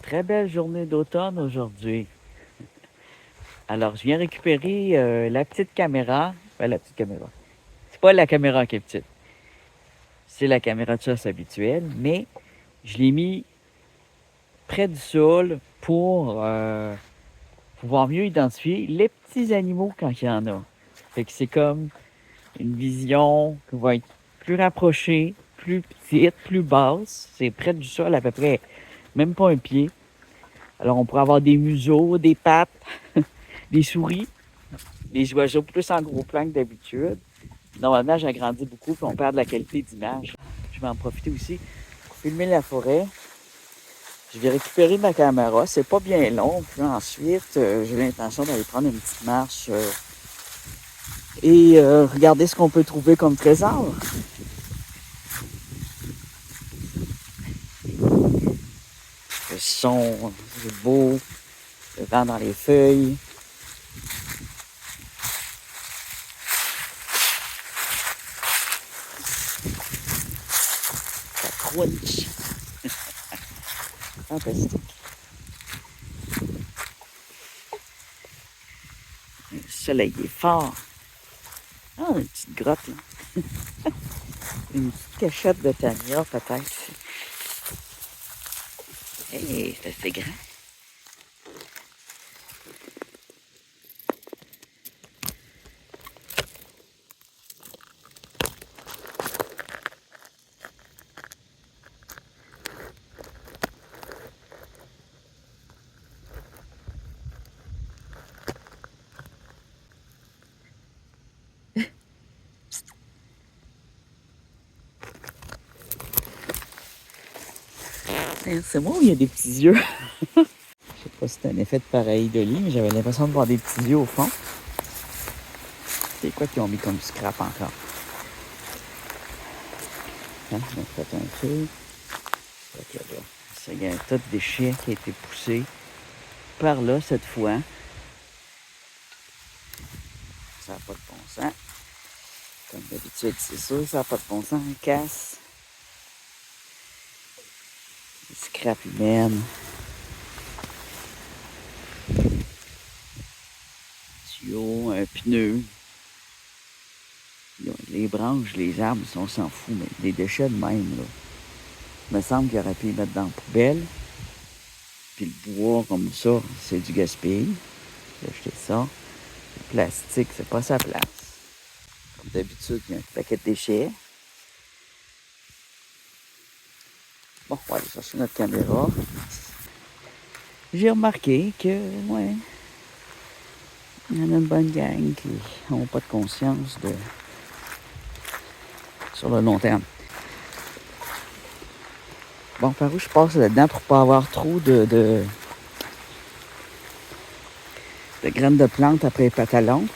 très belle journée d'automne aujourd'hui. Alors, je viens récupérer la petite caméra. La petite caméra. C'est pas la caméra qui est petite. C'est la caméra de chasse habituelle, mais je l'ai mis près du sol pour pouvoir mieux identifier les petits animaux quand il y en a. Fait que c'est comme une vision qui va être plus rapprochée, plus petite, plus basse. C'est près du sol à peu près, même pas un pied. Alors, on pourrait avoir des museaux, des pattes, des souris, des oiseaux plus en gros plan que d'habitude. Normalement, j'agrandis beaucoup puis on perd de la qualité d'image. Je vais en profiter aussi pour filmer la forêt. Je vais récupérer ma caméra. C'est pas bien long. Puis ensuite, j'ai l'intention d'aller prendre une petite marche et regarder ce qu'on peut trouver comme trésor. Le son, c'est beau, le vent dans les feuilles. Ça crunch. Fantastique. Le soleil est fort. Ah, une petite grotte, là. Une petite cachette de tania, peut-être. Hey, c'est assez grand. C'est moi où il y a des petits yeux. Je sais pas si c'est un effet de pareidolie, mais j'avais l'impression de voir des petits yeux au fond. C'est quoi qu'ils ont mis comme scrap encore? Hein? On a fait un feu. Ça, il y a un tas de déchets qui a été poussé par là cette fois. Ça n'a pas de bon sens. Comme d'habitude, c'est sûr, ça n'a pas de bon sens. On casse. Des scrap humaines. Tuyau, un pneu. Les branches, les arbres, on s'en fout, mais les déchets de même, là. Il me semble qu'il aurait pu les mettre dans la poubelle. Puis le bois comme ça, c'est du gaspillage. J'ai acheté ça. Le plastique, c'est pas sa place. Comme d'habitude, il y a un paquet de déchets. Bon, on va aller chercher notre caméra. J'ai remarqué que, ouais, il y en a une bonne gang qui n'ont pas de conscience sur le long terme. Bon, par où je passe là-dedans pour pas avoir trop de graines de plantes après les pantalons.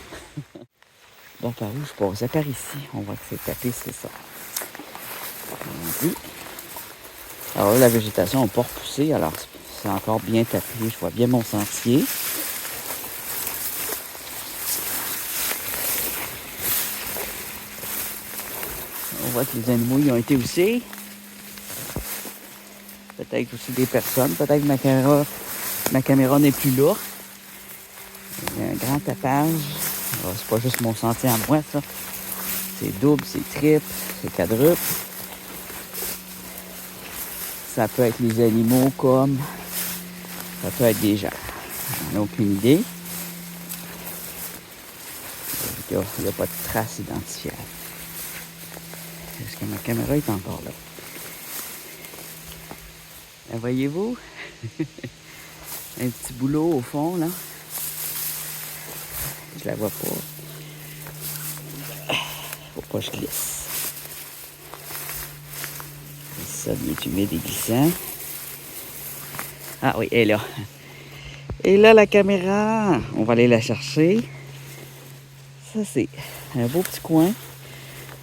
Bon, par où je passe? Par ici. On voit que c'est tapé, c'est ça. Alors là, la végétation n'a pas repoussé, alors c'est encore bien tapé. Je vois bien mon sentier. On voit que les animaux y ont été aussi. Peut-être aussi des personnes. Peut-être que ma caméra n'est plus là. Il y a un grand tapage. Alors, c'est pas juste mon sentier à moi, ça. C'est double, c'est triple, c'est quadruple. Ça peut être les animaux comme ça peut être des gens. On n'a aucune idée. Il n'y a pas de trace identifiable. Est-ce que ma caméra est encore là? La voyez-vous? Un petit boulot au fond, là. Je la vois pas. Faut pas que je glisse. Ça bien humide et glissant. Ah oui, elle est là. Et là, la caméra, on va aller la chercher. Ça, c'est un beau petit coin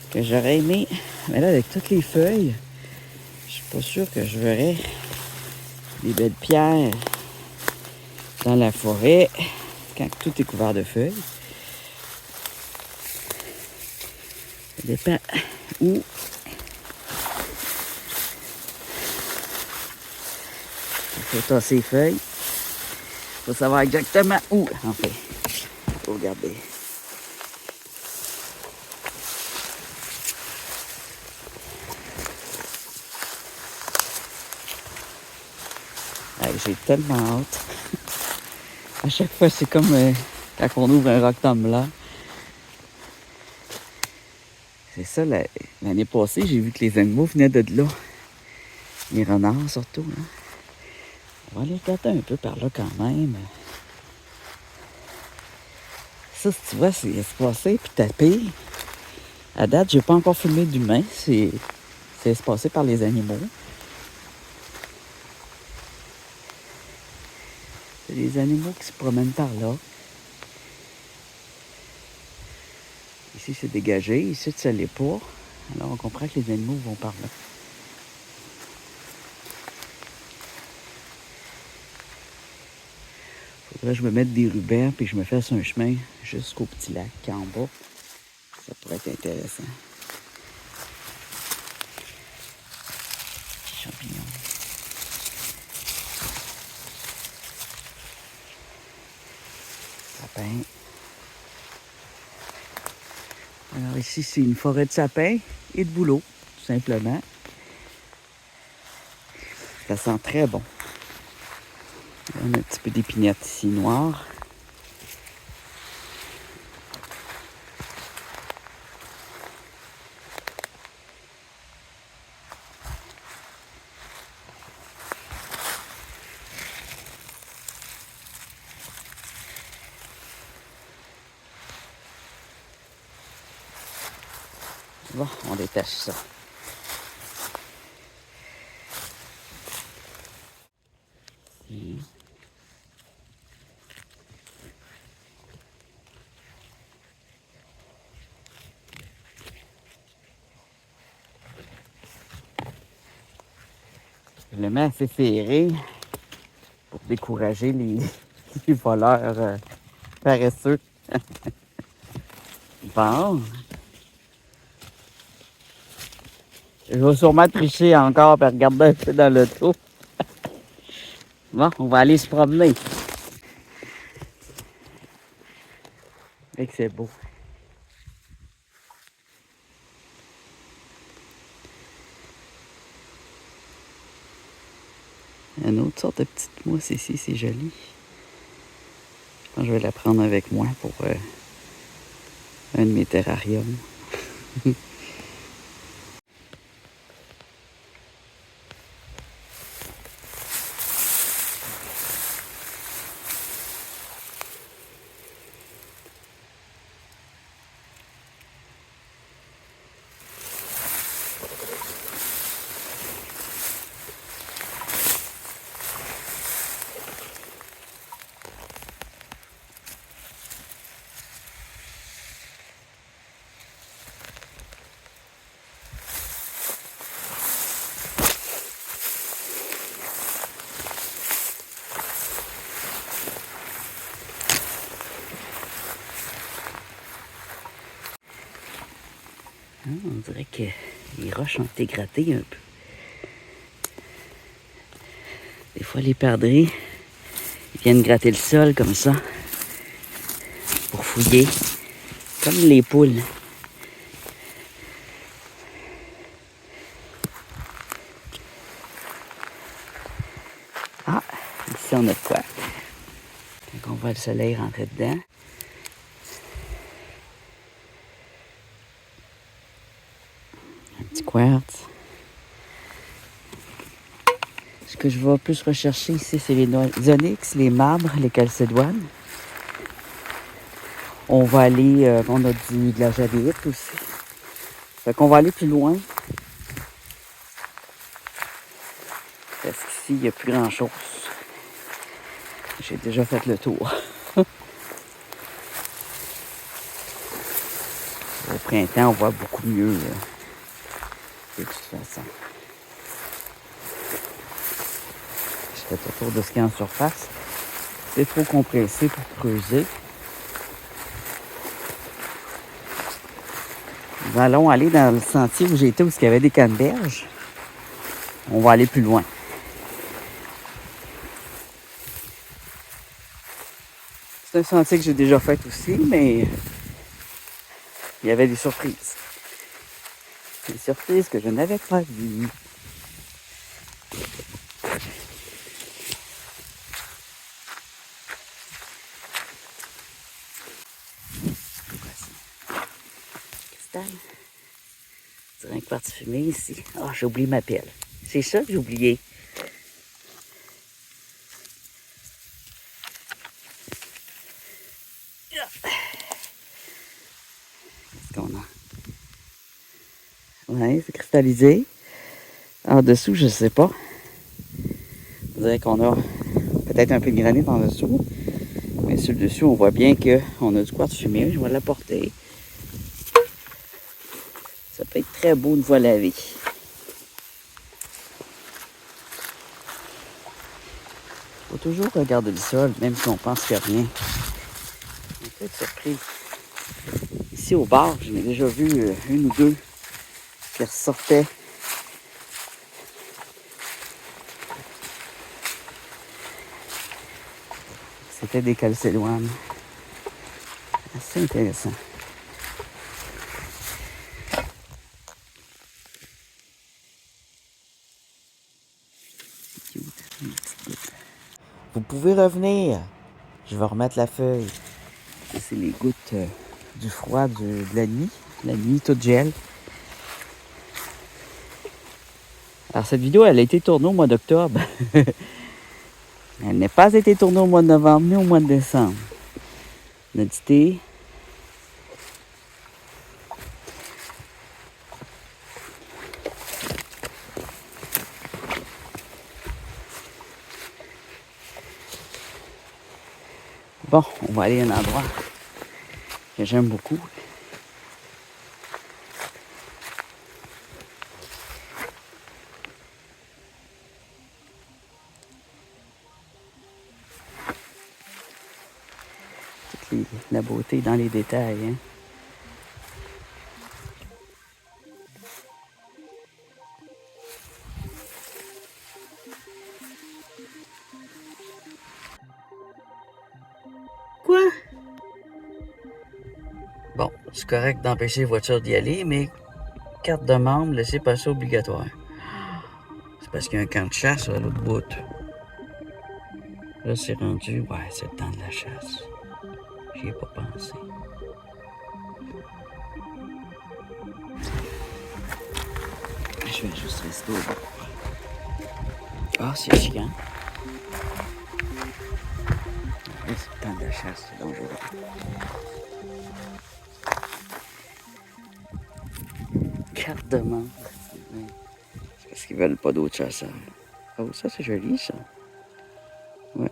que j'aurais aimé. Mais là, avec toutes les feuilles, je suis pas sûr que je verrais des belles pierres dans la forêt quand tout est couvert de feuilles. Ça dépend où. faut tasser les feuilles. Faut savoir exactement où. Enfin, faut regarder. Hey, j'ai tellement hâte. À chaque fois, c'est comme quand on ouvre un rock tumbler. C'est ça, l'année passée, j'ai vu que les animaux venaient de là. Les renards, surtout. Hein. On va aller regarder un peu par là quand même. Ça, si tu vois, c'est espacé puis tapé. À date, j'ai pas encore filmé d'humain. C'est espacé par les animaux. C'est des animaux qui se promènent par là. Ici, c'est dégagé. Ici, ça l'est pas. Alors, on comprend que les animaux vont par là. Faudrait que je me mette des rubans puis que je me fasse un chemin jusqu'au petit lac en bas. Ça pourrait être intéressant. Champignons. Sapin. Alors ici, c'est une forêt de sapins et de bouleaux, tout simplement. Ça sent très bon. On a un petit peu d'épinettes ici noires. Bon, on détache ça. Ici. Je le mets assez serré pour décourager les voleurs paresseux. Bon. Je vais sûrement tricher encore et regarder un peu dans l'auto. Bon, on va aller se promener. Fait que c'est beau. Une autre sorte de petite mousse ici, c'est joli. Je pense que je vais la prendre avec moi pour un de mes terrariums. Ah, on dirait que les roches ont été grattées un peu. Des fois, les perdrix viennent gratter le sol comme ça pour fouiller, comme les poules. Ah, ici on a quoi? Quand on voit le soleil rentrer dedans. Un petit quartz. Ce que je vais plus rechercher ici, c'est les onyx, les marbres, les chalcédoines. On va aller, on a de la javérite aussi. Fait qu'on va aller plus loin. Parce qu'ici, il n'y a plus grand-chose. J'ai déjà fait le tour. Au printemps, on voit beaucoup mieux. De toute façon. Je fais le tour de ce qu'il y a en surface. C'est trop compressé pour creuser. Nous allons aller dans le sentier où j'étais, où il y avait des canneberges. On va aller plus loin. C'est un sentier que j'ai déjà fait aussi, mais il y avait des surprises. Des surprises que je n'avais pas vues. Cristal. C'est un quartz fumé ici. Ah, j'ai oublié ma pelle. C'est ça que j'ai oublié. Qu'est-ce qu'on a? Ouais, c'est cristallisé. En dessous, je sais pas. On dirait qu'on a peut-être un peu de granit en dessous. Mais sur le dessus, on voit bien qu'on a du quartz fumé. Je vais l'apporter. Ça peut être très beau une fois lavé. Faut toujours regarder le sol, même si on pense qu'il n'y a rien. On peut être surpris. Ici au bar, j'en ai déjà vu une ou deux qui ressortaient. C'était des calcédoines. Assez intéressant. Vous pouvez revenir. Je vais remettre la feuille. C'est les gouttes du froid de la nuit. La nuit toute gel. Alors cette vidéo, elle a été tournée au mois d'octobre. Elle n'a pas été tournée au mois de novembre ni au mois de décembre. Nudité. Bon, on va aller à un endroit que j'aime beaucoup. La beauté dans les détails. Hein? Quoi? Bon, c'est correct d'empêcher les voitures d'y aller, mais carte de membre, laissez passer obligatoire. C'est parce qu'il y a un camp de chasse à l'autre bout. Là, c'est rendu, ouais, c'est le temps de la chasse. J'y ai pas pensé. Je vais juste rester au bord. Ah, c'est chiant. Là, c'est le temps de la chasse, c'est dangereux. Carte de membre. C'est parce qu'ils veulent pas d'autres chasseurs. Oh, ça, c'est joli, ça. Ouais.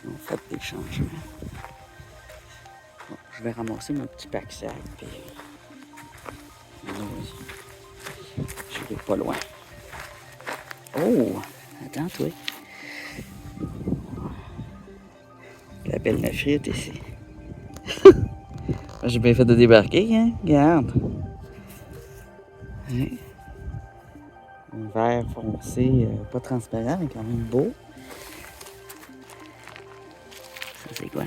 On fait des changements. Bon, je vais ramasser mon petit pack-sac, puis... Je vais pas loin. Oh! Attends, toi. La belle nafrite ici. J'ai bien fait de débarquer, hein? Regarde. Hein? Un vert foncé, pas transparent, mais quand même beau. Ça, c'est quoi?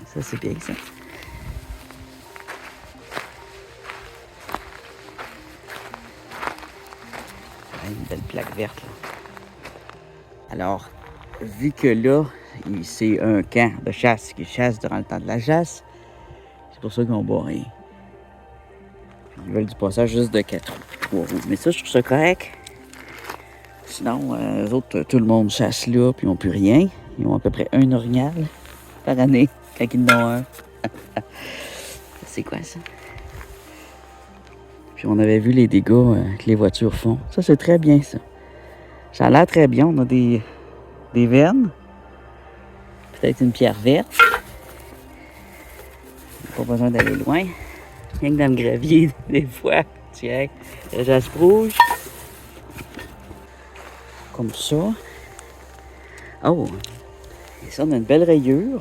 Ça, c'est bien, ça. Une belle plaque verte, là. Alors, vu que là, c'est un camp de chasse qui chasse durant le temps de la chasse, c'est pour ça qu'on boit rien. Puis ils veulent du passage juste de 4 roues, 3 roues. Mais ça, je trouve ça correct. Sinon, eux autres, tout le monde chasse là, puis ils n'ont plus rien. Ils ont à peu près un orignal par année, quand ils en ont un. C'est quoi ça? Puis on avait vu les dégâts que les voitures font. Ça, c'est très bien, ça. Ça a l'air très bien. On a des veines. Peut-être une pierre verte. Pas besoin d'aller loin. Rien que dans le gravier, des fois. Tiens, la jaspe rouge. Comme ça. Oh! Et ça, on a une belle rayure.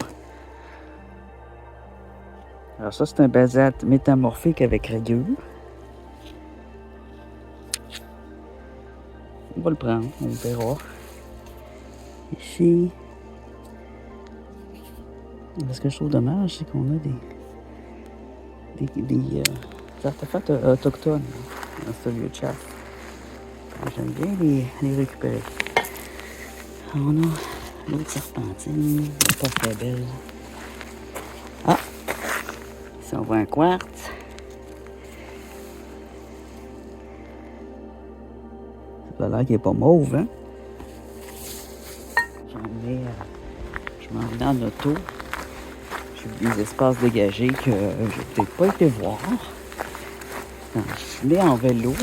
Alors ça, c'est un basalte métamorphique avec rayure. On va le prendre, on verra. Ici. Ce que je trouve dommage, c'est qu'on a des artefacts autochtones dans ce vieux chat. J'aime bien les récupérer. On a l'autre serpentine, pas très belle. Ah! Ici, on voit un quartz. Ça a l'air qu'il n'est pas mauve, hein? Je m'en vais en auto. J'ai des espaces dégagés que j'ai peut-être pas été voir. Je suis allé en vélo.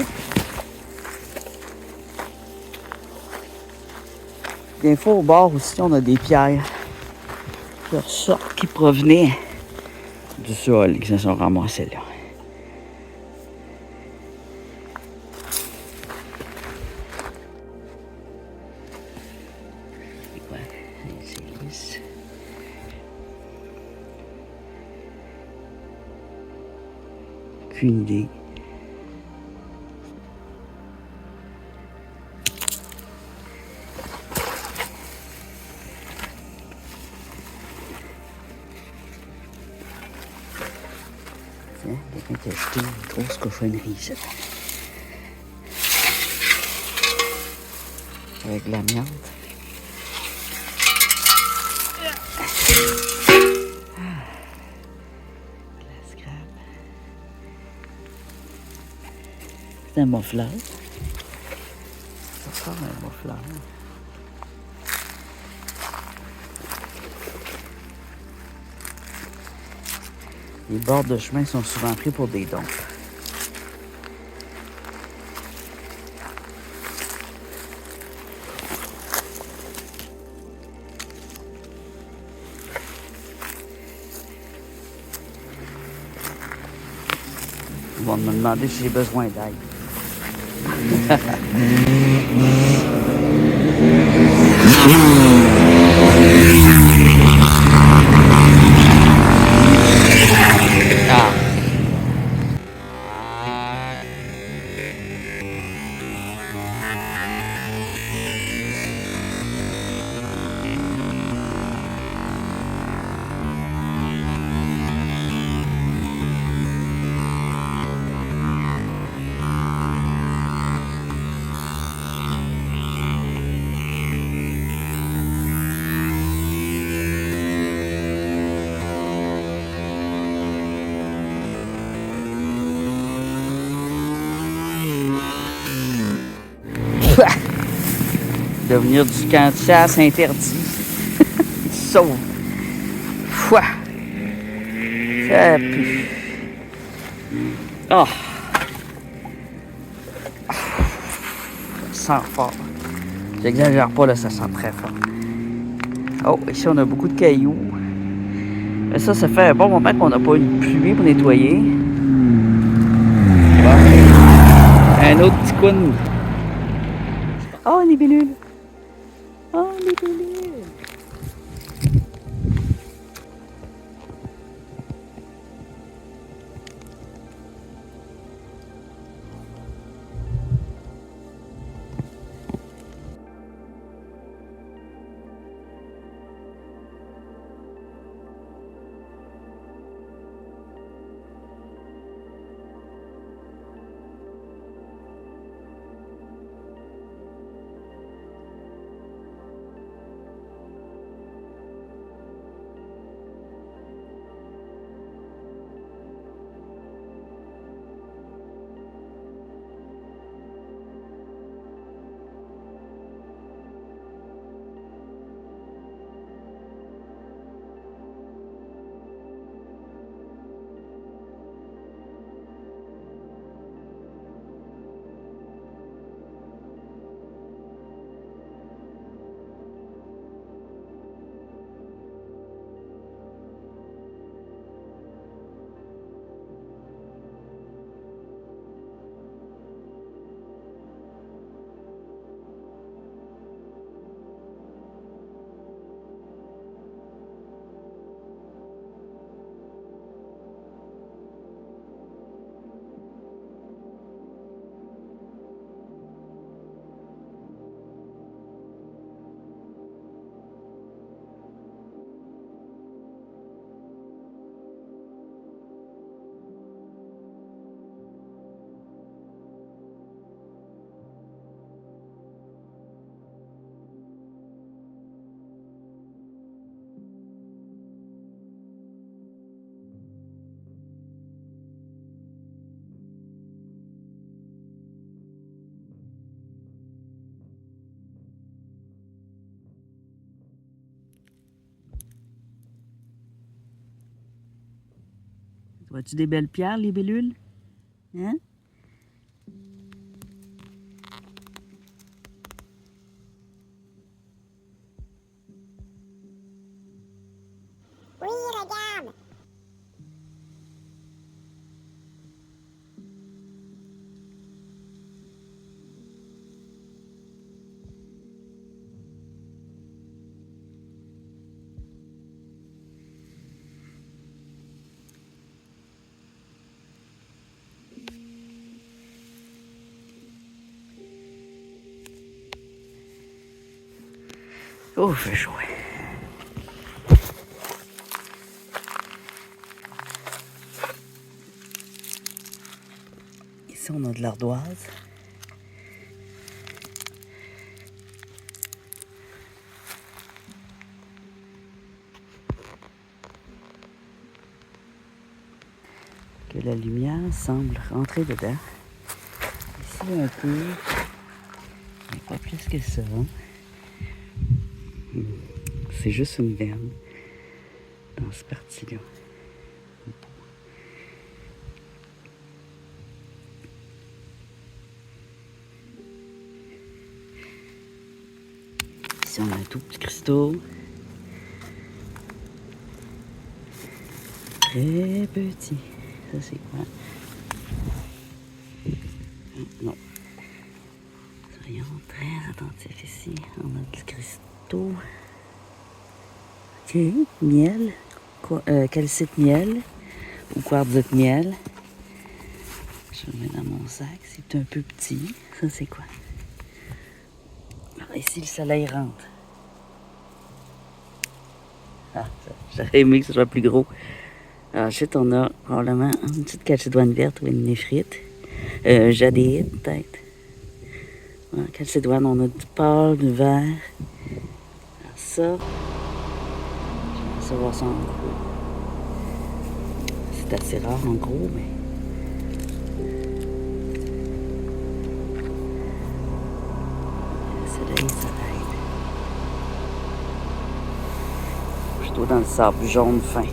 Des fois, au bord aussi, on a des pierres qui ressortent, qui provenaient du sol, qui se sont ramassées là. Aucune idée. Tiens, quelqu'un qui a acheté une grosse cochonnerie ici. Avec de l'amiante. La scrap. C'est un mofleur. Ça sort un mofleur. Les bords de chemin sont souvent pris pour des dons. Ils vont me demander si j'ai besoin d'aide. Devenir du camp de chasse interdit. Sauve. Fouah. Ça pue. Oh. Ça sent fort. J'exagère pas, là, ça sent très fort. Oh, ici, on a beaucoup de cailloux. Mais ça fait un bon moment qu'on n'a pas eu de pluie pour nettoyer. Bon. Un autre petit coin. Oh, les libellule. Oh, les libellule. Vois-tu des belles pierres, les bellules? Hein? Oui, regarde. Oh, il fait chaud. Ici, on a de l'ardoise. Que la lumière semble rentrer dedans. Ici, un peu, mais pas plus que ça. C'est juste une veine dans cette partie-là. Ici, on a un tout petit cristaux. Très petit. Ça, c'est quoi? Non. Soyons très attentifs ici. On a du cristaux. OK. Miel. Calcite miel. Ou quartzite miel. Je le mets dans mon sac. C'est un peu petit. Ça, c'est quoi? Alors, ici, le soleil rentre. Ah, j'aurais aimé que ce soit plus gros. Alors, ensuite, on a probablement une petite calcédoine verte ou une néphrite. Jadéite, peut-être. Ouais, calcédoine, on a du pâle, du vert. Alors, ça, je vais savoir ça en gros. C'est assez rare en gros, mais. Le soleil, ça aide. Plutôt dans le sable jaune fin.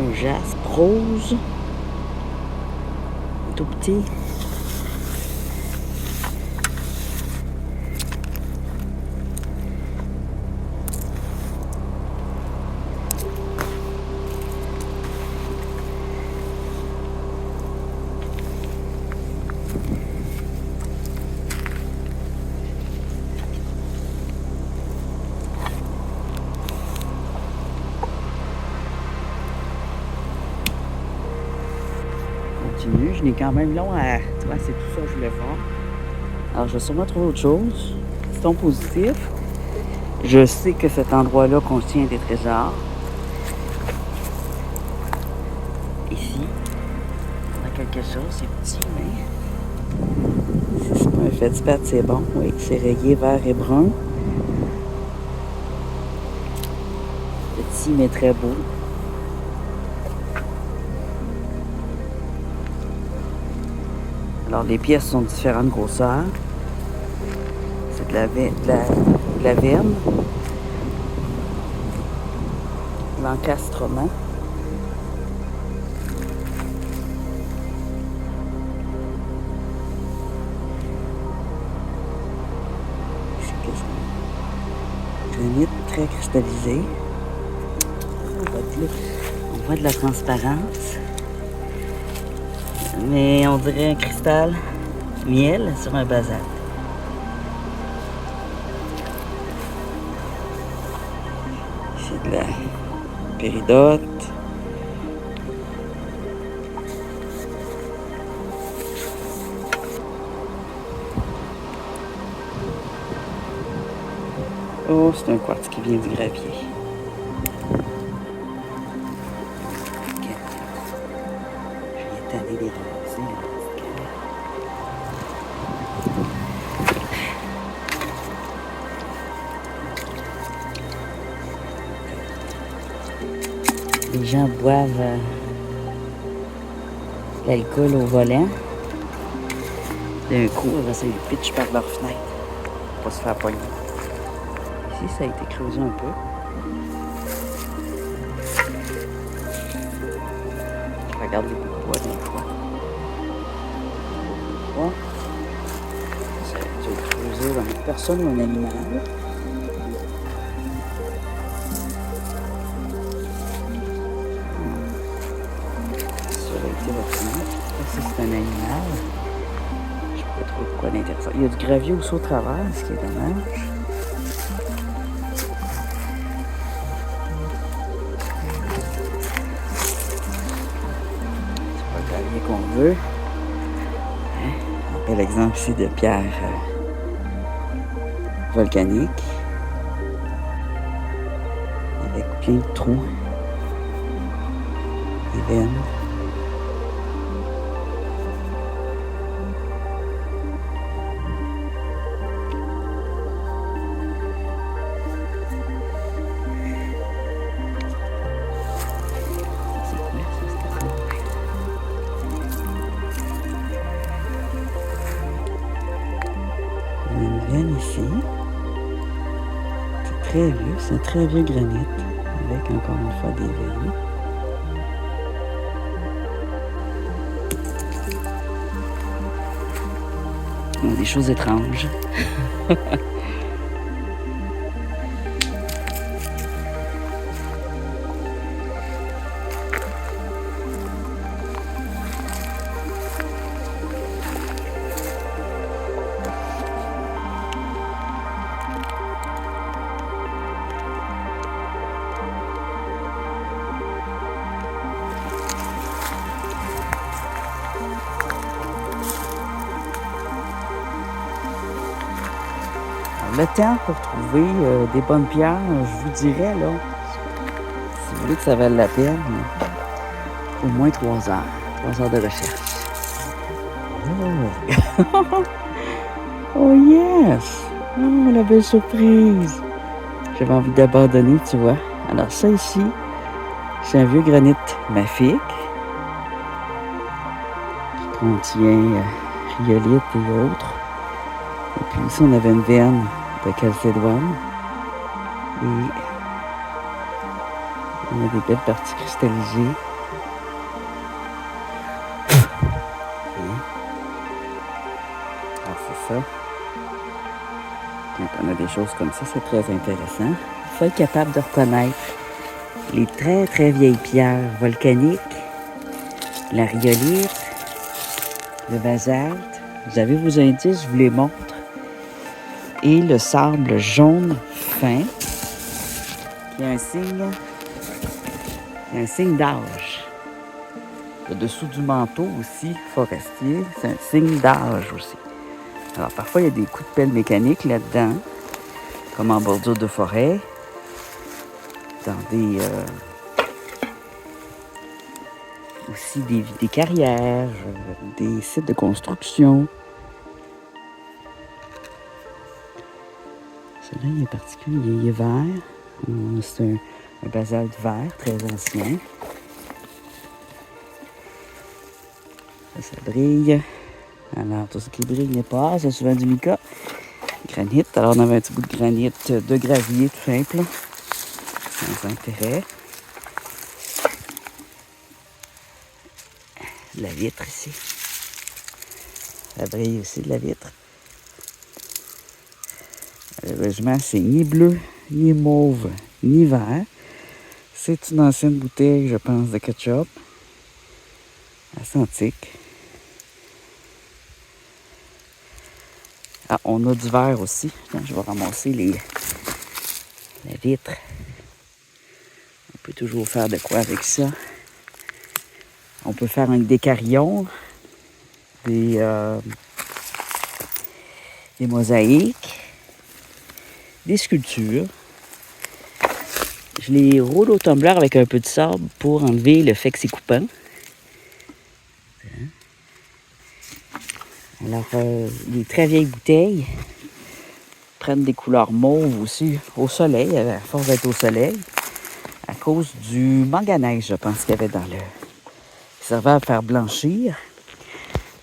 Un jaspe rose. Tout petit. Continue, je n'ai quand même long à. Tu vois, c'est tout ça que je voulais voir. Alors, je vais sûrement trouver autre chose. C'est ton positif. Je sais que cet endroit-là contient des trésors. Ici, on a quelque chose, c'est petit, mais. Si c'est pas un feldspathe, c'est bon. Oui, c'est rayé vert et brun. Petit, mais très beau. Alors, les pièces sont de différentes grosseurs. C'est de la verme. L'encastrement. Ici, qu'est-ce qu'on a? Granit très cristallisé. On voit de la transparence. Mais on dirait un cristal miel sur un basalte. C'est de la péridote. Oh, c'est un quartz qui vient du gravier. Okay. Je vais étaler les racines. Les gens boivent l'alcool au volant. D'un coup, ça, ils pitchent par leur fenêtre. pas se faire pogner. Ici, ça a été creusé un peu. Je regarde les bouts de bois des fois. Bon. Ça a été creusé dans une personne ou un animal. Ça a été retenu. Ça, c'est un animal. Je ne sais pas trop de quoi d'intéressant. Il y a du gravier aussi au travers, ce qui est dommage. C'est pas le gravier qu'on veut. Un bel exemple ici de pierre volcanique. Avec plein de trous. Des veines. Ici. C'est très vieux, c'est un très vieux granit avec encore une fois des veines. Oh, des choses étranges. Le temps pour trouver des bonnes pierres, je vous dirais, là, si vous voulez que ça vaille la peine, au moins 3 heures. 3 heures de recherche. Oh, oh yes! Oh, la belle surprise! J'avais envie d'abandonner, tu vois. Alors ça ici, c'est un vieux granit mafique qui contient rhyolite et autres. Et puis ici, on avait une veine de calcédoine. Et on a des belles parties cristallisées. Alors c'est ça. Quand on a des choses comme ça, c'est très intéressant. Il faut être capable de reconnaître les très très vieilles pierres volcaniques, la rhyolite, le basalte. Vous avez vos indices, je vous les montre. Et le sable jaune fin, qui est un signe d'âge. Le dessous du manteau aussi, forestier, c'est un signe d'âge aussi. Alors parfois, il y a des coups de pelle mécaniques là-dedans, comme en bordure de forêt, dans aussi des carrières, des sites de construction. Celui-là, il est particulier, il est vert. C'est un basalte vert, très ancien. Ça brille. Alors, tout ce qui brille n'est pas, c'est souvent du mica. Granit. Alors, on avait un petit bout de granit de gravier, tout simple. Sans intérêt. De la vitre ici. Ça brille aussi de la vitre. Malheureusement, c'est ni bleu, ni mauve, ni vert. C'est une ancienne bouteille, je pense, de ketchup. Assez antique. Ah, on a du verre aussi. Je vais ramasser la vitre. On peut toujours faire de quoi avec ça. On peut faire des carillons, des mosaïques, des sculptures. Je les roule au tumbler avec un peu de sable pour enlever le fait que c'est coupant. Alors, les très vieilles bouteilles prennent des couleurs mauves aussi au soleil, à force d'être au soleil, à cause du manganèse, je pense, qu'il y avait dans le... qui servait à faire blanchir.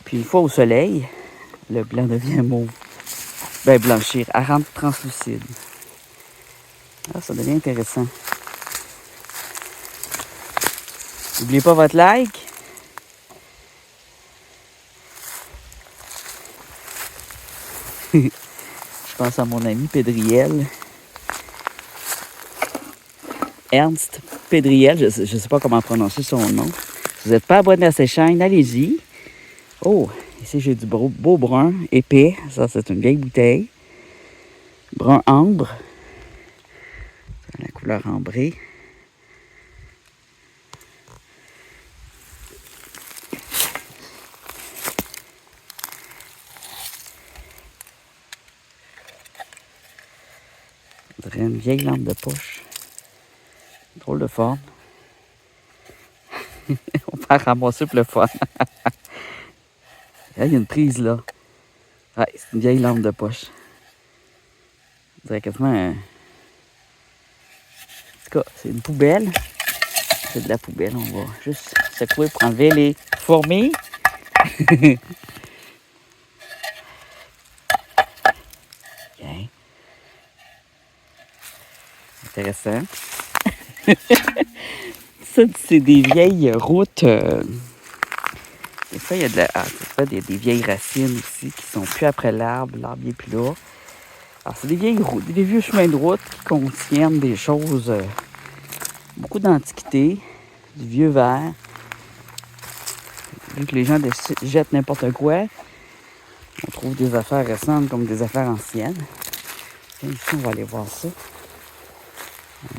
Puis une fois au soleil, le blanc devient mauve. Ben, blanchir. Elle rendre translucide. Ah, ça devient intéressant. N'oubliez pas votre like. Je pense à mon ami Pédriel. Ernst Pédriel, je ne sais pas comment prononcer son nom. Si vous n'êtes pas abonné à ses chaînes, allez-y. Oh, ici j'ai du beau brun épais. Ça, c'est une vieille bouteille. Brun ambre. La couleur ambrée. On dirait une vieille lampe de poche. Drôle de forme. On va ramasser pour le fun. Il y a une prise là. Ouais, c'est une vieille lampe de poche. On dirait quasiment un... En tout cas, c'est une poubelle. C'est de la poubelle. On va juste secouer pour enlever les fourmis. Okay. Intéressant. Ça, c'est des vieilles routes. Des fois, il y a des vieilles racines aussi qui sont plus après l'arbre. L'arbre n'est plus là. Alors, c'est des vieilles routes, des vieux chemins de route qui contiennent des choses, beaucoup d'antiquités, du vieux verre. Vu que les gens jettent n'importe quoi, on trouve des affaires récentes comme des affaires anciennes. Et ici, on va aller voir ça.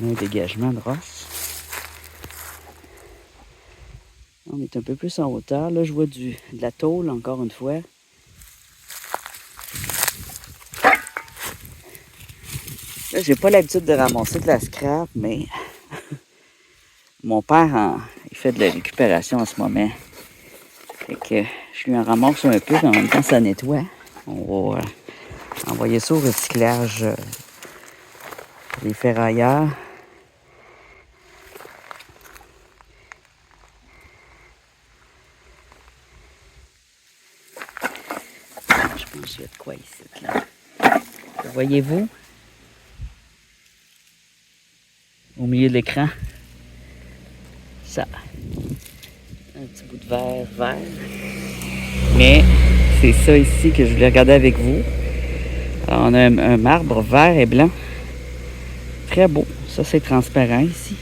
On a un dégagement de roche. On est un peu plus en hauteur. Là, je vois de la tôle, encore une fois. Là, j'ai pas l'habitude de ramasser de la scrap, mais mon père, il fait de la récupération en ce moment. Fait que je lui en ramasse un peu, mais en même temps, ça nettoie. On va envoyer ça au recyclage pour les ferrailleurs. Je pense qu'il y a de quoi ici, là. Voyez-vous? Au milieu de l'écran. Ça. Un petit bout de verre vert. Mais c'est ça ici que je voulais regarder avec vous. Alors, on a un marbre vert et blanc. Très beau. Ça, c'est transparent ici.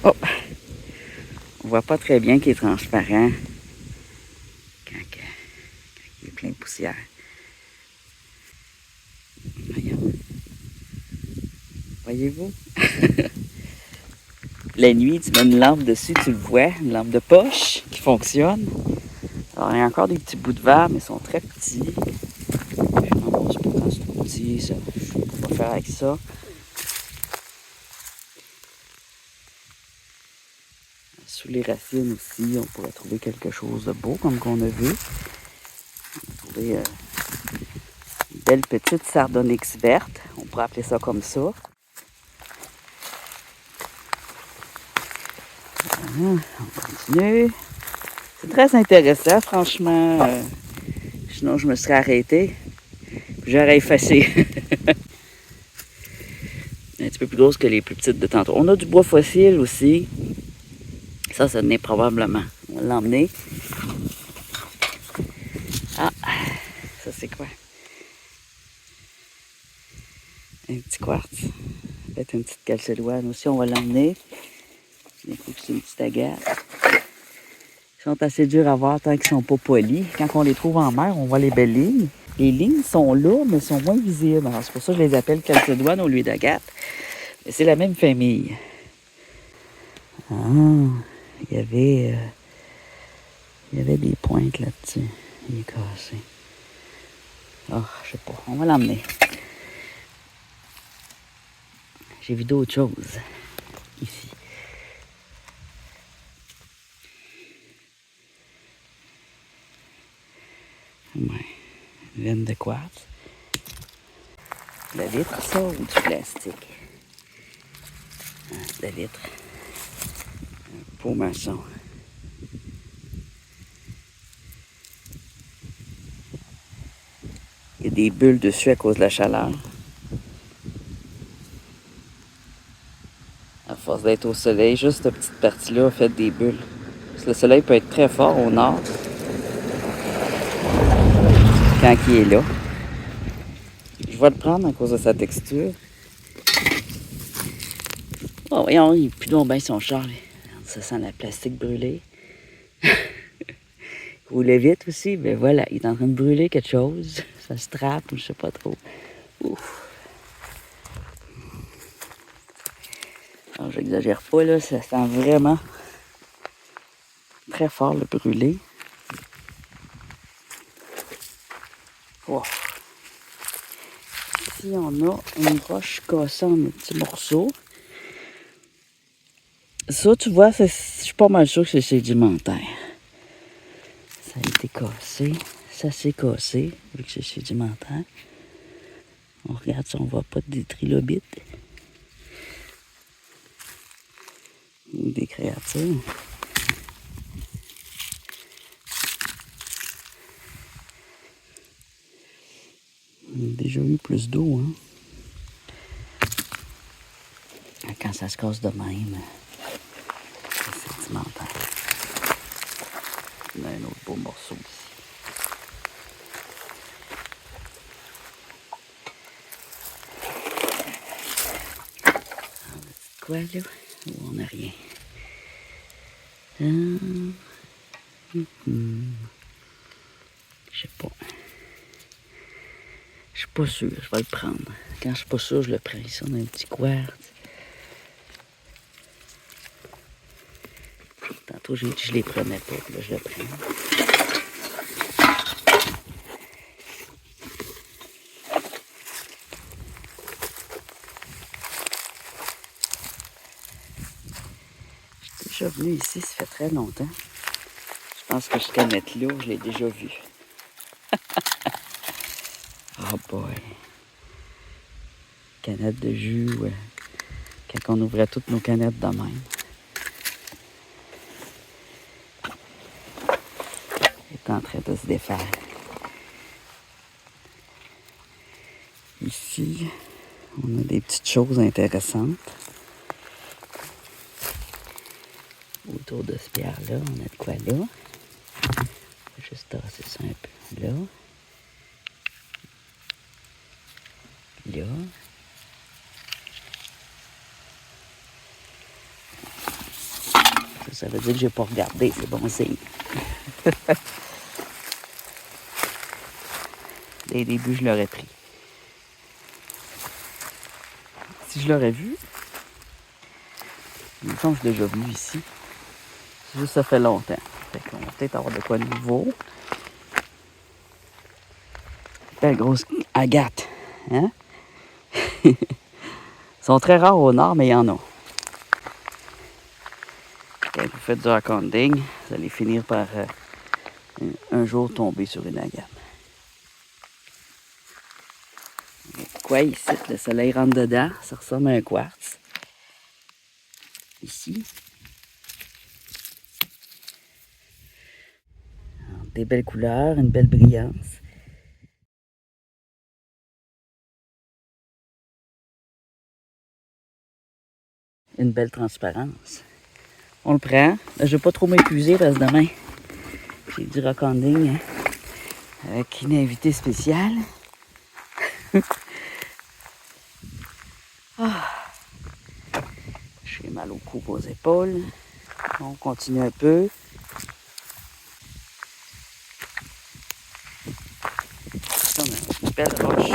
Oh! On voit pas très bien qu'il est transparent quand il est plein de poussière. Voyons. Voyez-vous? La nuit, tu mets une lampe dessus, tu le vois, une lampe de poche qui fonctionne. Alors, il y a encore des petits bouts de verre, mais ils sont très petits. Je m'en pense pas quand c'est trop petit, ça. Je ne sais pas quoi faire avec ça. Sous les racines aussi, on pourrait trouver quelque chose de beau, comme qu'on a vu. On va trouver une belle petite sardonyx verte. On pourrait appeler ça comme ça. On continue. C'est très intéressant, franchement. Sinon, je me serais arrêtée. J'aurais effacé. Un petit peu plus grosse que les plus petites de tantôt. On a du bois fossile aussi. Ça n'est probablement. On va l'emmener. Ah, ça c'est quoi? Un petit quartz. Peut-être une petite calcédoine aussi, on va l'emmener. C'est une petite agate. Ils sont assez durs à voir tant qu'ils ne sont pas polis. Quand on les trouve en mer, on voit les belles lignes. Les lignes sont là, mais sont moins visibles. Alors c'est pour ça que je les appelle calcédoine au lieu d'agate. Mais c'est la même famille. Ah, il y avait des pointes là-dessus. Il est cassé. Ah, je sais pas. On va l'emmener. J'ai vu d'autres choses ici. Ouais. Une veine de quartz. De la vitre, ça, ou du plastique? Ah, de la vitre. Un pot maçon. Il des bulles dessus à cause de la chaleur. À force d'être au soleil, juste cette petite partie-là a fait des bulles. Parce que le soleil peut être très fort au nord quand il est là. Je vais le prendre à cause de sa texture. Oh, voyons, il pue donc bien son char. Là. Ça sent la plastique brûlée. Il roulait vite aussi, mais voilà, il est en train de brûler quelque chose. Ça se trappe ou je sais pas trop. Ouf. Alors, j'exagère pas, là, ça sent vraiment très fort le brûlé. Wow. Ici, on a une roche cassée en petits morceaux. Ça, tu vois, je suis pas mal sûre que c'est sédimentaire. Ça a été cassé. Ça s'est cassé, vu que c'est sédimentaire. On regarde si on voit pas des trilobites. Ou des créatures. On a déjà eu plus d'eau, hein. Quand ça se casse de même, c'est sédimentaire. On a un autre beau morceau ici. Quoi, là? Oh, on n'a rien. Je sais pas. Je suis pas sûr, je vais le prendre. Quand je suis pas sûr, je le prends. Ici, on a un petit quartz. Tantôt, j'ai dit que je les prenais pas, puis là, je le prends. Je suis déjà venu ici, ça fait très longtemps. Je pense que jusqu'à mettre l'eau, je l'ai déjà vu. Oh boy. Canette de jus, ouais. Quand on ouvrait toutes nos canettes de même. Elle est en train de se défaire. Ici, on a des petites choses intéressantes. Autour de ce pierre-là, on a de quoi là. On va juste tasser ça un peu là. Là. Ça veut dire que j'ai pas regardé, c'est bon signe. Dès le début, je l'aurais pris. Si je l'aurais vu, il me semble que je l'ai déjà vu ici. C'est juste ça fait longtemps. Fait qu'on va peut-être avoir de quoi de nouveau. Belle grosse agate. Hein? Ils sont très rares au nord, mais il y en a. Quand vous faites du rock hunting, vous allez finir par un jour tomber sur une agate. Quoi ici? Le soleil rentre dedans. Ça ressemble à un quartz. Ici. Alors, des belles couleurs, une belle brillance. Une belle transparence. On le prend. Je ne vais pas trop m'épuiser parce que demain, j'ai du rock hunting hein, avec une invitée spéciale. J'ai mal au cou, aux épaules. On continue un peu. On a une belle roche.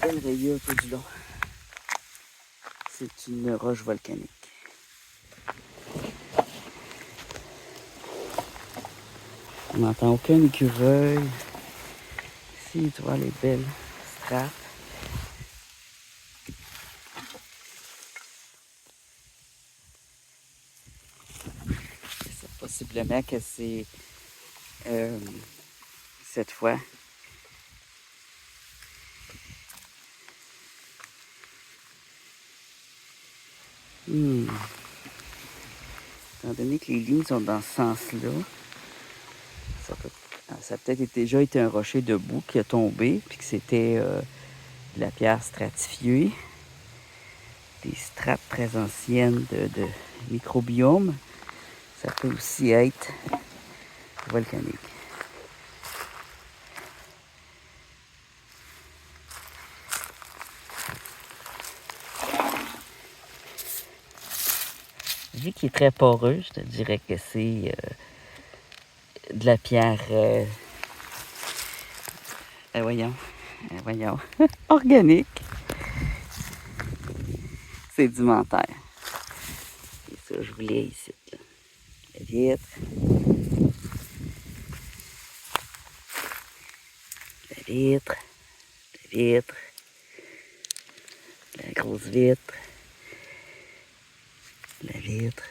Belle rayure tout du long. C'est une roche volcanique. On n'entend aucun écureuil. Ici, tu vois les belles strates. C'est possiblement que c'est cette fois. Étant donné que les lignes sont dans ce sens-là, ça a peut-être déjà été un rocher debout qui a tombé, puis que c'était de la pierre stratifiée, des strates très anciennes de microbiome. Ça peut aussi être volcanique. Vu qu'il est très poreux, je te dirais que c'est de la pierre, voyons, organique. Sédimentaire. C'est ça, je voulais ici. Là. La vitre. La vitre. La vitre. La grosse vitre. La vitre.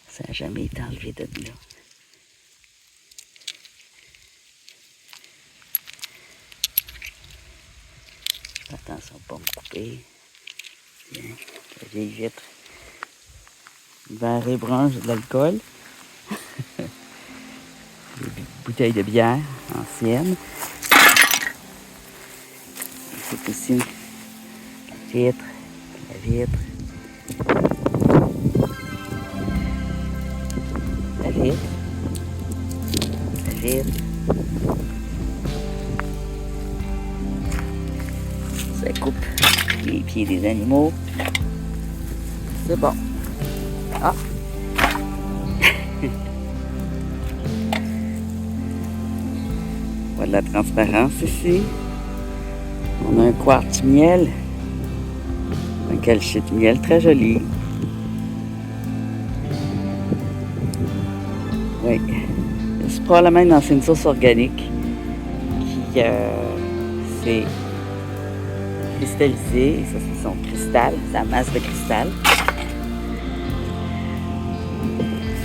Ça n'a jamais été enlevé de là. Fais attention à ne pas me couper. Tiens, la vieille vitre. Verre et branche de l'alcool. Des bouteilles de bière anciennes. C'est aussi la vitre. La vitre. La vitre. La vitre. Ça coupe les pieds des animaux. C'est bon. Ah! Voilà la transparence ici. On a un quartz miel. Un calcite miel très joli. Oui. C'est probablement une ancienne source organique qui s'est cristallisée. Ça, c'est son cristal, sa masse de cristal.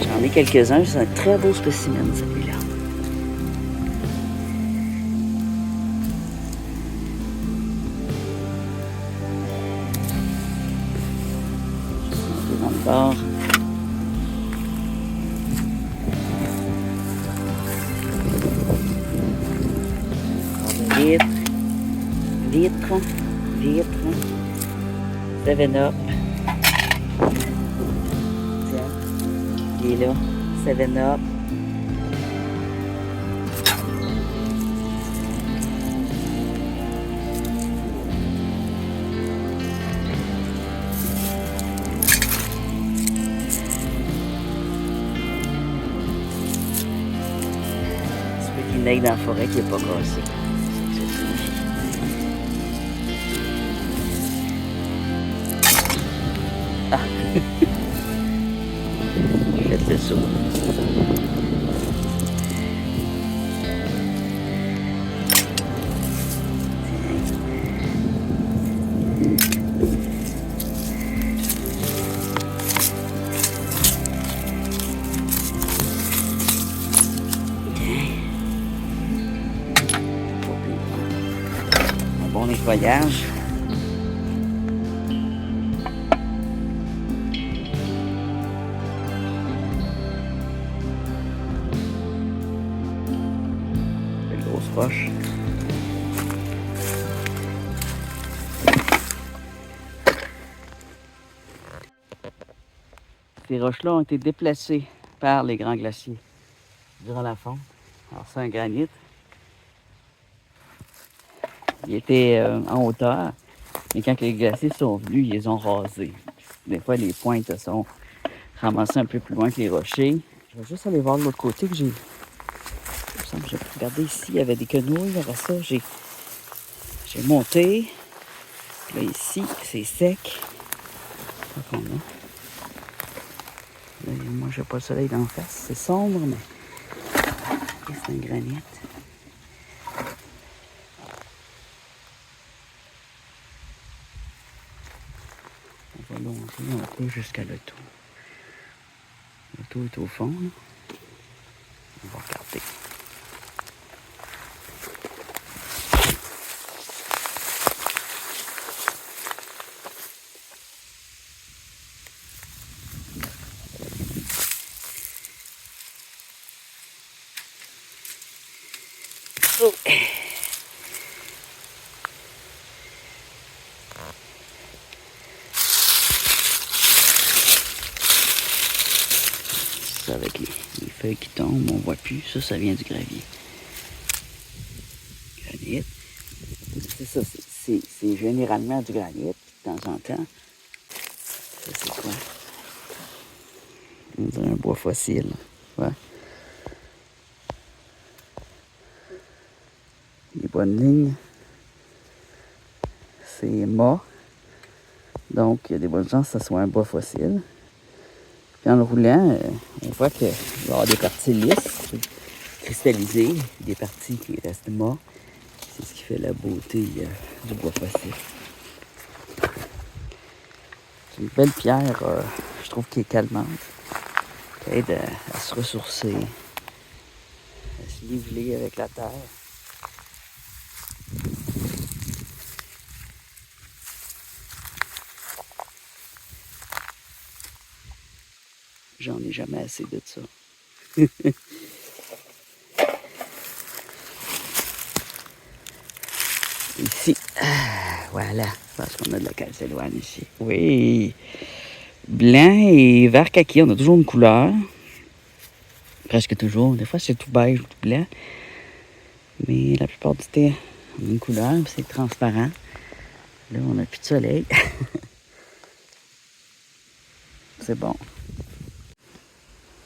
J'en ai quelques-uns. C'est un très beau spécimen, celui-là. Dans le bord. Vitre, vitre, vitre, 7-Up. Tiens, il est là, 7-Up. C'est pas qu'il neige dans la forêt qui n'est pas cassé. Ah! Faites le saut. Un bon nettoyage. Roche. Ces roches-là ont été déplacées par les grands glaciers durant la fonte. Alors c'est un granit. Il était en hauteur, mais quand les glaciers sont venus, ils les ont rasés. Des fois, les pointes sont ramassées un peu plus loin que les rochers. Je vais juste aller voir de l'autre côté que j'ai... J'ai regardé ici, il y avait des quenouilles. Après ça, j'ai monté. Là, ici, c'est sec. Là, moi, j'ai pas le soleil d'en face. C'est sombre, mais c'est un granit. On va monter jusqu'à l'auto. L'auto est au fond. Là. On va regarder. Ça, avec les feuilles qui tombent, on voit plus. Ça vient du gravier. Granit. C'est ça, c'est généralement du granit, de temps en temps. Ça, c'est quoi? On dirait un bois fossile. Ouais. Les bonnes lignes. C'est mât. Donc, il y a des bonnes chances que ce soit un bois fossile. Puis en le roulant, on voit qu'il va y avoir des parties lisses, cristallisées, des parties qui restent mâts. C'est ce qui fait la beauté du bois fossile. C'est une belle pierre, je trouve, qui est calmante, qui aide à se ressourcer, à se niveler avec la terre. J'en ai jamais assez de ça. Ici, voilà, parce qu'on a de la calcédoine ici. Oui, blanc et vert kaki, on a toujours une couleur. Presque toujours. Des fois, c'est tout beige ou tout blanc. Mais la plupart du temps, on a une couleur, puis c'est transparent. Là, on n'a plus de soleil. C'est bon.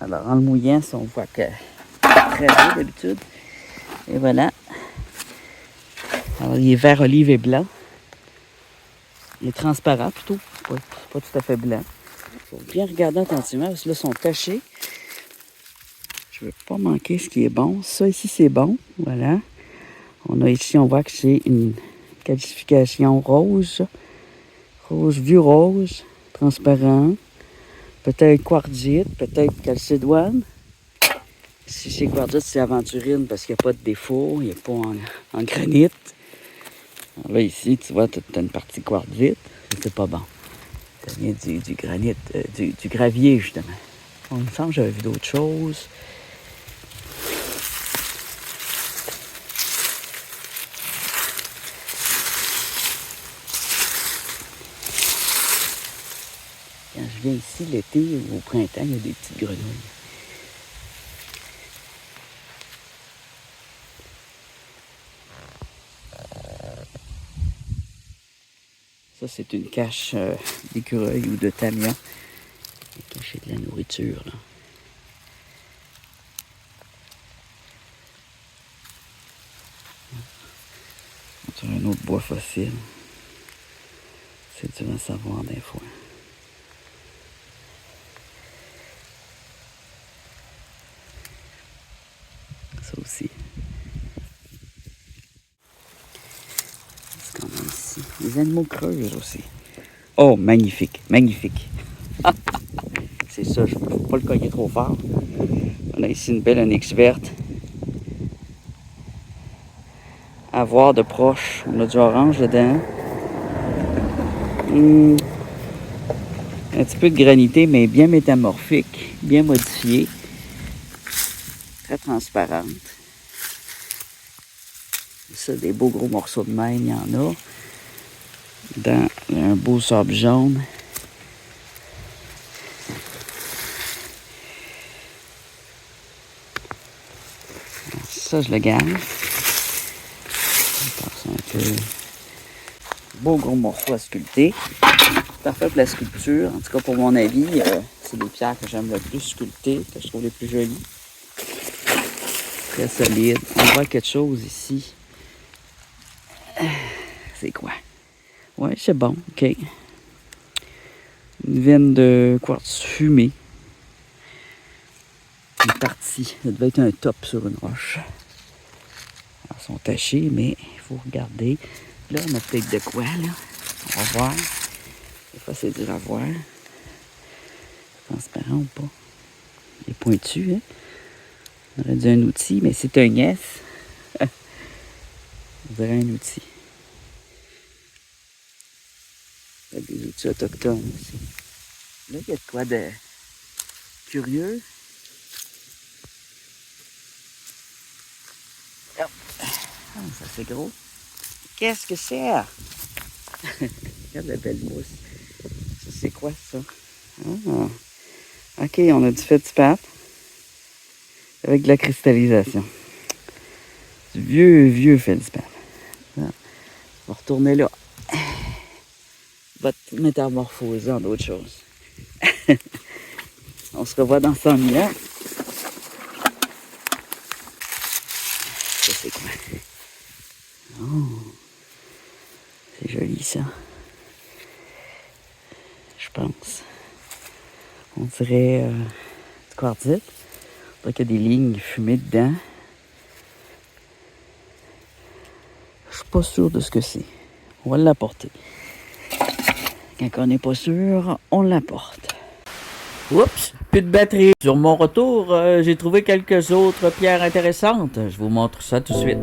Alors, en le mouillant, on voit que c'est très beau d'habitude. Et voilà. Alors, il est vert olive et blanc. Il est transparent plutôt. Pas tout à fait blanc. Il faut bien regarder attentivement parce que là, ils sont tachés. Je ne veux pas manquer ce qui est bon. Ça ici, c'est bon. Voilà. On a ici, on voit que c'est une calcification rose. Rose, vieux rose, transparent. Peut-être quartzite, peut-être calcédoine. Si c'est quartzite, c'est aventurine parce qu'il n'y a pas de défaut. Il n'y a pas en granit. Alors là, ici, tu vois, tu as une partie quartzite. C'est pas bon. Ça vient du granit, du gravier, justement. On me semble que j'avais vu d'autres choses. Quand je viens ici l'été ou au printemps, il y a des petites grenouilles. Ça, c'est une cache d'écureuil ou de tamion. Il est caché de la nourriture, là. C'est un autre bois fossile. C'est dur à savoir des fois. Ça aussi. C'est quand même ici. Les animaux creusent aussi. Oh, magnifique, magnifique. C'est ça, il ne faut pas le cogner trop fort. On a ici une belle onyx verte. À voir de proche. On a du orange dedans. Un petit peu de granité, mais bien métamorphique, bien modifiée. Très transparente. Ça, des beaux gros morceaux de même, il y en a. Dans un beau sable jaune. Ça, je le garde. On passe un peu. Beau gros morceau à sculpter. Parfait pour la sculpture. En tout cas, pour mon avis, c'est les pierres que j'aime le plus sculpter, que je trouve les plus jolies. Très solide. On voit quelque chose ici. C'est quoi? Ouais, c'est bon. OK. Une veine de quartz fumé. Une partie. Ça devait être un top sur une roche. Alors, ils sont tachés, mais il faut regarder. Là, on a peut-être de quoi, là. On va voir. Des fois, c'est dur à voir. Transparent ou pas. Il est pointu, hein. On aurait dit un outil, mais c'est un S. On dirait un outil. Il y a des outils autochtones aussi. Là, il y a de quoi de curieux. ça c'est gros. Qu'est-ce que c'est? Regarde la belle mousse. Ça, c'est quoi ça? Ah. OK, on a du feldspathe avec de la cristallisation. Du vieux feldspathe. On va retourner là. Va te métamorphoser en d'autres choses. On se revoit dans 100 000 ans. Ça, c'est quoi? Oh, c'est joli, ça. Je pense. On dirait du quartzite. On dirait qu'il y a des lignes fumées dedans. Je suis pas sûr de ce que c'est. On va l'apporter. Quand on n'est pas sûr, on l'apporte. Oups, plus de batterie. Sur mon retour, j'ai trouvé quelques autres pierres intéressantes. Je vous montre ça tout de suite.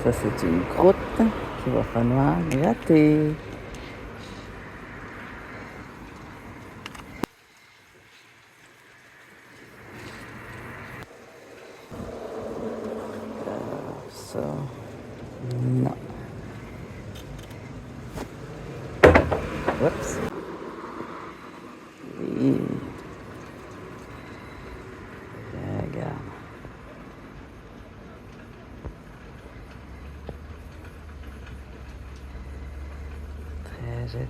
Ça, c'est une croûte qu'il va falloir gratter. Ça, non. Oups. Et... regarde. Très joli.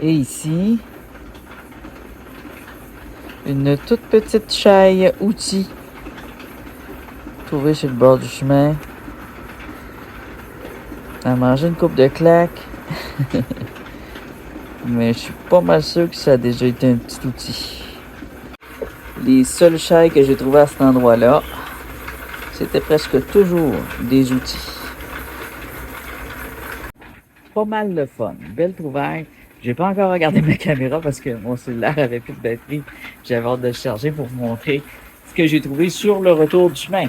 Et ici, une toute petite chaille outil trouvée sur le bord du chemin. À manger une coupe de claques. Mais je suis pas mal sûr que ça a déjà été un petit outil. Les seules chailles que j'ai trouvées à cet endroit-là, c'était presque toujours des outils. Pas mal de fun. Belle trouvaille. J'ai pas encore regardé ma caméra parce que mon cellulaire avait plus de batterie. J'avais hâte de le charger pour vous montrer ce que j'ai trouvé sur le retour du chemin.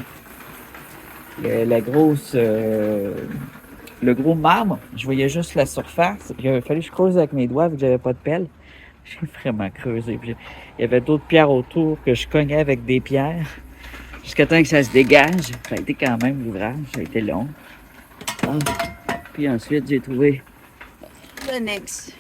Le gros marbre, je voyais juste la surface. Il a fallu que je creuse avec mes doigts vu que j'avais pas de pelle. J'ai vraiment creusé. Puis il y avait d'autres pierres autour que je cognais avec des pierres. Jusqu'à temps que ça se dégage. Ça a été quand même l'ouvrage. Ça a été long. Ah. Puis ensuite, j'ai trouvé le Nix.